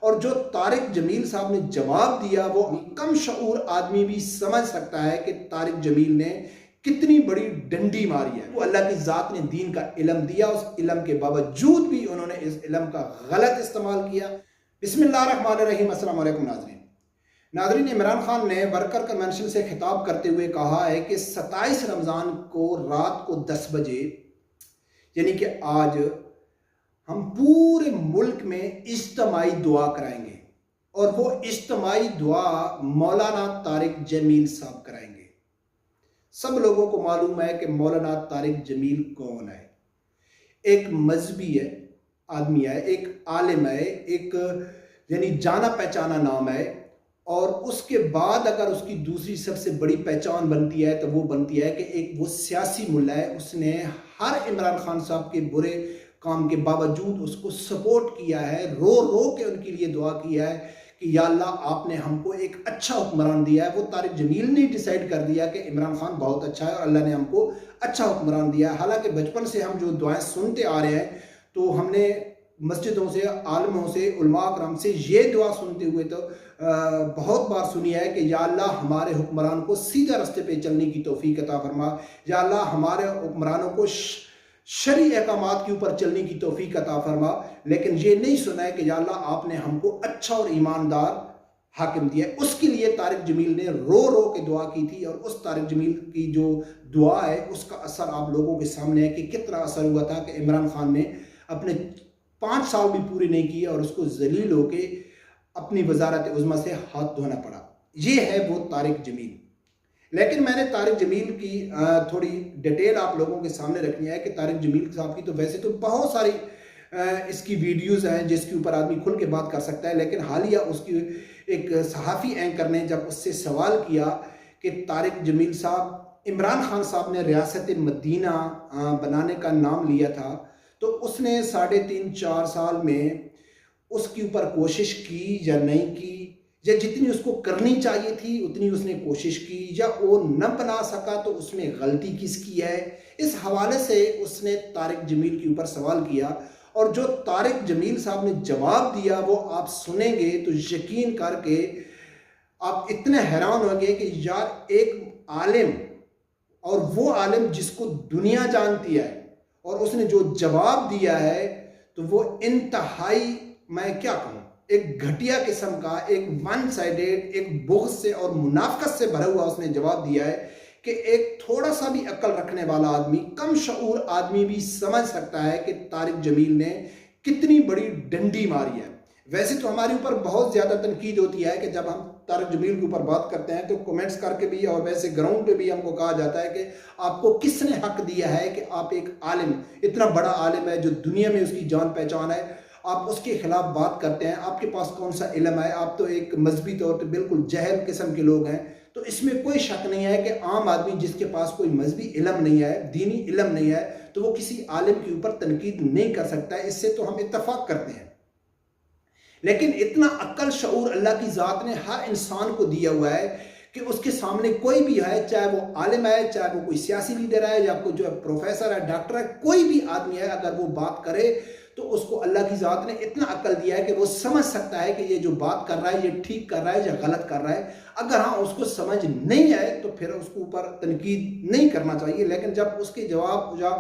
और जो तारिक जमील साहब ने जवाब दिया वो कम शऊर आदमी भी समझ सकता है कि तारिक जमील ने कितनी बड़ी डंडी मारी है। वो अल्लाह की ज़ात ने दीन का इल्म दिया, उस इल्म के बावजूद भी उन्होंने इस इल्म का गलत इस्तेमाल किया। बिस्मिल्लाहिर्रहमानिर्रहीम। अस्सलाम वालेकुम नाज़रीन, इमरान खान ने वर्कर कन्वेंशन से खिताब करते हुए कहा है कि 27 रमज़ान को रात को 10 बजे यानी कि आज हम पूरे मुल्क में इज्तिमाई दुआ कराएंगे और वो इज्तिमाई दुआ मौलाना तारिक जमील साहब कराएंगे। सब लोगों को मालूम है कि मौलाना तारिक जमील कौन है। एक मजहबी है आदमी है, एक आलिम है, एक यानी जाना पहचाना नाम है। और उसके बाद अगर उसकी दूसरी सबसे बड़ी पहचान बनती है तो वो बनती है कि एक वो सियासी मुल्ला है। उसने हर इमरान खान साहब के बुरे काम के बावजूद उसको सपोर्ट किया है, रो रो के उनके लिए दुआ किया है कि या अल्लाह आपने हमको एक अच्छा हुक्मरान दिया है। वो तारिक जमील ने डिसाइड कर दिया कि इमरान खान बहुत अच्छा है और अल्लाह ने हमको अच्छा हुक्मरान दिया है। हालांकि बचपन से हम जो दुआएं सुनते आ रहे हैं तो हमने मस्जिदों से, आलमों से, उलमा करम से ये दुआ सुनते हुए तो बहुत बार सुनी है कि या अल्लाह हमारे हुक्मरान को सीधा रास्ते पे चलने की तौफीक अता फरमा, या अल्लाह हमारे हुक्मरानों को शरई अहकामात के ऊपर चलने की तौफीक अता फरमा। लेकिन ये नहीं सुना है कि या अल्लाह आपने हमको अच्छा और ईमानदार हाकिम दिया। उसके लिए तारिक जमील ने रो रो के दुआ की थी और उस तारिक जमील की जो दुआ है उसका असर आप लोगों के सामने है कि कितना असर हुआ था कि इमरान खान ने अपने 5 साल भी पूरे नहीं किए और उसको जलील होके अपनी वजारत उज़्मा से हाथ धोना पड़ा। ये है वो तारिक जमील। लेकिन मैंने तारिक जमील की थोड़ी डिटेल आप लोगों के सामने रखनी है कि तारिक जमील साहब की तो वैसे तो बहुत सारी इसकी वीडियोस हैं जिसके ऊपर आदमी खुल के बात कर सकता है। लेकिन हालिया उसकी एक सहाफ़ी एंकर ने जब उससे सवाल किया कि तारिक जमील साहब, इमरान खान साहब ने रियासत मदीना बनाने का नाम लिया था तो उसने 3.5-4 साल में उसके ऊपर कोशिश की या नहीं की, या जितनी उसको करनी चाहिए थी उतनी उसने कोशिश की, या वो न बना सका तो उसमें गलती किसकी है। इस हवाले से उसने तारिक जमील के ऊपर सवाल किया और जो तारिक जमील साहब ने जवाब दिया वो आप सुनेंगे तो यकीन करके आप इतने हैरान होंगे कि यार एक आलिम, और वो आलिम जिसको दुनिया जानती है, और उसने जो जवाब दिया है तो वो इंतहाई, मैं क्या कहूँ, एक घटिया किस्म का, एक वन साइडेड, एक बुग़्ज़ से और मुनाफ़क़त से भरा हुआ उसने जवाब दिया है कि एक थोड़ा सा भी अक्ल रखने वाला आदमी, कम शऊर आदमी भी समझ सकता है कि तारिक जमील ने कितनी बड़ी डंडी मारी है। वैसे तो हमारे ऊपर बहुत ज़्यादा तनकीद होती है कि जब हम तारिक जमील के ऊपर बात करते हैं तो कमेंट्स करके भी और वैसे ग्राउंड पे भी हमको कहा जाता है कि आपको किसने हक दिया है कि आप एक आलिम, इतना बड़ा आलिम है जो दुनिया में उसकी जान पहचान है, आप उसके खिलाफ बात करते हैं, आपके पास कौन सा इल्म है, आप तो एक मजहबी तौर पर बिल्कुल जहल किस्म के लोग हैं। तो इसमें कोई शक नहीं है कि आम आदमी जिसके पास कोई मजहबी इल्म नहीं है, दीनी इल्म नहीं है, तो वो किसी आलिम के ऊपर तनकीद नहीं कर सकता है। इससे तो हम इत्तफाक करते हैं। लेकिन इतना अक्ल शऊर अल्लाह की ज़ात ने हर इंसान को दिया हुआ है कि उसके सामने कोई भी है, चाहे वो आलिम है, चाहे वो कोई सियासी लीडर है, या कोई जो प्रोफेसर है, डॉक्टर है, कोई भी आदमी है, अगर वो बात करे तो उसको अल्लाह की ज़ात ने इतना अक्ल दिया है कि वो समझ सकता है कि ये जो बात कर रहा है ये ठीक कर रहा है या गलत कर रहा है। अगर हाँ उसको समझ नहीं आए तो फिर उसको ऊपर तनकीद नहीं करना चाहिए। लेकिन जब उसके जवाब या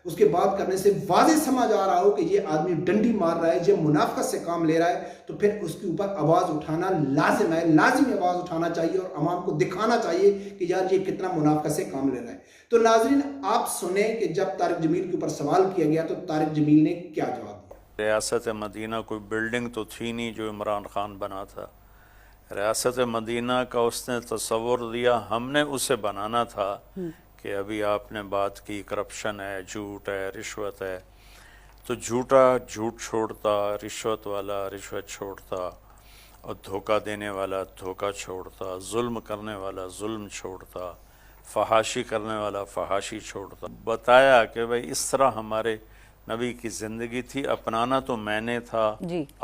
उसके बात करने से वाज़ेह समझ आ रहा हो कि ये आदमी डंडी मार रहा है, ये मुनाफ़क़त से काम ले रहा है, तो फिर उसके ऊपर आवाज़ उठाना लाजिम है, लाजिमी आवाज़ उठाना चाहिए और अवाम को दिखाना चाहिए कि यार ये कितना मुनाफ़क़त से काम ले रहा है। तो नाज़रीन आप सुने कि जब तारिक जमील के ऊपर सवाल किया गया तो तारिक जमील ने क्या जवाब दिया। रियासत मदीना कोई बिल्डिंग तो थी नहीं जो इमरान खान बना था। रियासत मदीना का उसने तस्वुर दिया, हमने उसे बनाना था कि अभी आपने बात की करप्शन है, झूठ है, रिश्वत है, तो झूठा झूठ छोड़ता, रिश्वत वाला रिश्वत छोड़ता, और धोखा देने वाला धोखा छोड़ता, जुल्म करने वाला जुल्म छोड़ता, फहाशी करने वाला फहाशी छोड़ता। बताया कि भाई इस तरह हमारे नबी की ज़िंदगी थी। अपनाना तो मैंने था,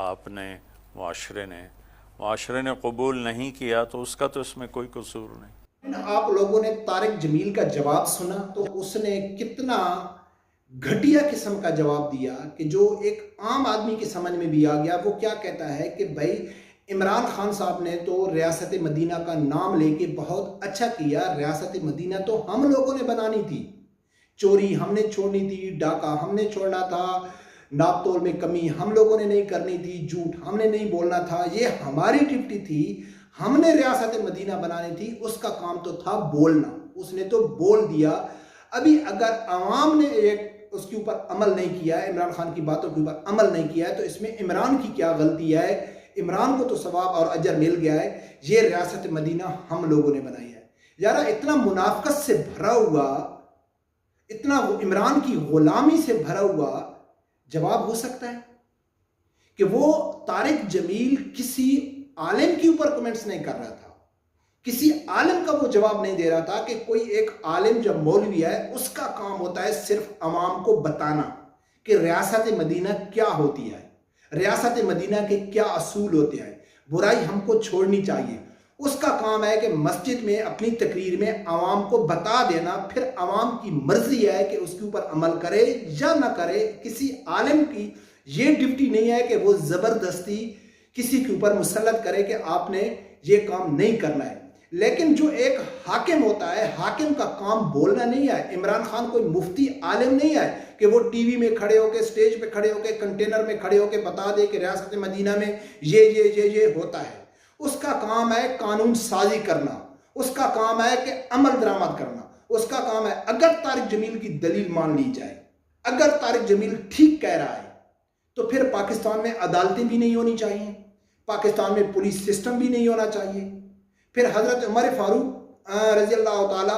आपने, माशरे ने कबूल नहीं किया तो उसका तो इसमें कोई कसूर नहीं। आप लोगों ने तारिक जमील का जवाब सुना तो उसने कितना घटिया किस्म का जवाब दिया कि जो एक आम आदमी के समझ में भी आ गया। वो क्या कहता है कि भाई इमरान खान साहब ने तो रियासत मदीना का नाम लेके बहुत अच्छा किया, रियासत मदीना तो हम लोगों ने बनानी थी, चोरी हमने छोड़नी थी, डाका हमने छोड़ना था, नाप तोल में कमी हम लोगों ने नहीं करनी थी, झूठ हमने नहीं बोलना था, ये हमारी ड्यूटी थी, हमने रियासत मदीना बनानी थी, उसका काम तो था बोलना, उसने तो बोल दिया। अभी अगर आवाम ने एक उसके ऊपर अमल नहीं किया है, इमरान खान की बातों के ऊपर अमल नहीं किया है, तो इसमें इमरान की क्या गलती है? इमरान को तो सवाब और अजर मिल गया है, ये रियासत मदीना हम लोगों ने बनाई है। यार इतना मुनाफकत से भरा हुआ, इतना इमरान की गुलामी से भरा हुआ जवाब हो सकता है कि वो तारिक जमील किसी आलिम के ऊपर कमेंट्स नहीं कर रहा था, किसी आलिम का वो जवाब नहीं दे रहा था कि कोई एक आलिम जब मौलवी है उसका काम होता है सिर्फ अवाम को बताना कि रियासत मदीना क्या होती है, रियासत मदीना के क्या असूल होते हैं, बुराई हमको छोड़नी चाहिए। उसका काम है कि मस्जिद में अपनी तकरीर में अवाम को बता देना, फिर अवाम की मर्जी है कि उसके ऊपर अमल करे या ना करे। किसी आलिम की ये ड्यूटी नहीं है कि वो ज़बरदस्ती किसी के ऊपर मुसल्लत करे कि आपने ये काम नहीं करना है। लेकिन जो एक हाकिम होता है, हाकिम का काम बोलना नहीं है। इमरान खान कोई मुफ्ती आलिम नहीं है कि वो टीवी में खड़े होके, स्टेज पे खड़े होके, कंटेनर में खड़े होके बता दे कि रियासत मदीना में ये होता है। उसका काम है कानून साजी करना, उसका काम है कि अमल दरामद करना, उसका काम है अगर तारिक जमील की दलील मान ली जाए, अगर तारिक जमील ठीक कह रहा है तो फिर पाकिस्तान में अदालतें भी नहीं होनी चाहिए, पाकिस्तान में पुलिस सिस्टम भी नहीं होना चाहिए। फिर हज़रत उमर फारूक रज़ी अल्लाह ताला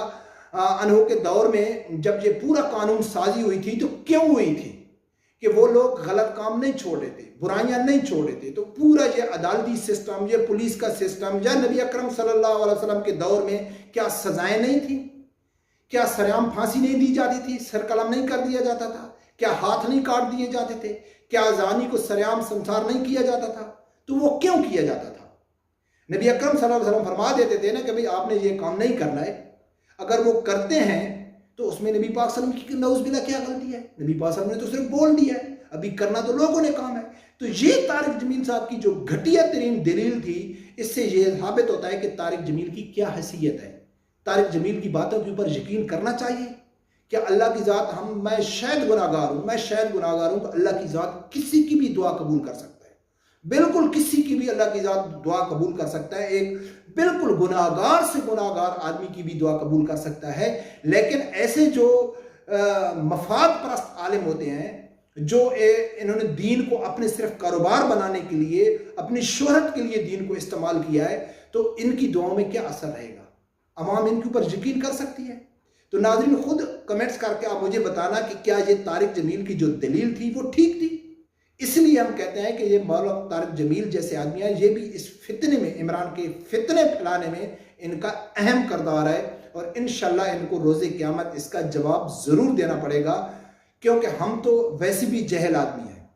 अन्हु के दौर में जब ये पूरा कानून साजी हुई थी तो क्यों हुई थी कि वो लोग गलत काम नहीं छोड़ रहे थे, बुराइयां नहीं छोड़ रहे थे। तो पूरा ये अदालती सिस्टम, ये पुलिस का सिस्टम, या नबी अकरम सल्लल्लाहु अलैहि वसल्लम के दौर में क्या सजाएं नहीं थी? क्या सरेआम फांसी नहीं दी जाती थी, सर कलम नहीं कर दिया जाता था? क्या हाथ नहीं काट दिए जाते थे? क्या जानी को सरेआम संसार नहीं किया जाता था? तो वो क्यों किया जाता था? नबी अकरम सल्लल्लाहु अलैहि वसल्लम फरमा देते थे ना कि भाई आपने ये काम नहीं करना है। अगर वो करते हैं तो उसमें नबी पाक सल्लल्लाहु अलैहि वसल्लम की नऊज़ क्या गलती है? नबी पाक सल्लल्लाहु अलैहि वसल्लम ने तो सिर्फ बोल दिया है, अभी करना तो लोगों ने काम है। तो ये तारिक जमील साहब की जो घटिया तरीन दलील थी, इससे ये साबित होता है कि तारिक जमील की क्या हैसियत है। तारिक जमील की बातों के ऊपर यकीन करना चाहिए। क्या अल्लाह की ज़ात, मैं शायद गुनाहगार हूँ, तो अल्लाह की ज़ात किसी की भी दुआ कबूल कर सकता है, बिल्कुल किसी की भी अल्लाह की ज़ात दुआ कबूल कर सकता है। एक बिल्कुल गुनाहगार से गुनाहगार आदमी की भी दुआ कबूल कर सकता है। लेकिन ऐसे जो मफाद परस्त आलिम होते हैं, जो इन्होंने दीन को अपने सिर्फ कारोबार बनाने के लिए, अपनी शोहरत के लिए दीन को इस्तेमाल किया है, तो इनकी दुआओं में क्या असर रहेगा? अवाम इनके ऊपर यकीन कर सकती है? तो नाज़रीन खुद कमेंट्स करके आप मुझे बताना कि क्या ये तारिक जमील की जो दलील थी वो ठीक थी। इसलिए हम कहते हैं कि ये मौलाना तारिक जमील जैसे आदमी हैं, ये भी इस फितने में, इमरान के फितने फैलाने में इनका अहम किरदार है। और इंशाल्लाह इनको रोज़े क़यामत इसका जवाब ज़रूर देना पड़ेगा, क्योंकि हम तो वैसे भी जहल आदमी हैं,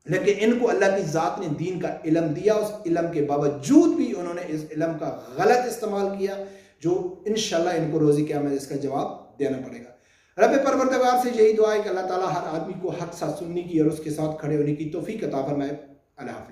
लेकिन इनको अल्लाह की ज़ात ने दीन का इल्म दिया, उस इल्म के बावजूद भी उन्होंने इस इल्म का गलत इस्तेमाल किया, जो इंशाल्लाह इनको रोज़े क़यामत इसका जवाब देना पड़ेगा। रब परवरदिगार से यही दुआ है कि अल्लाह ताला हर आदमी को हक साथ सुनने की और उसके साथ खड़े होने की तौफीक अता फरमाए। अल्लाह हाफ़िज़।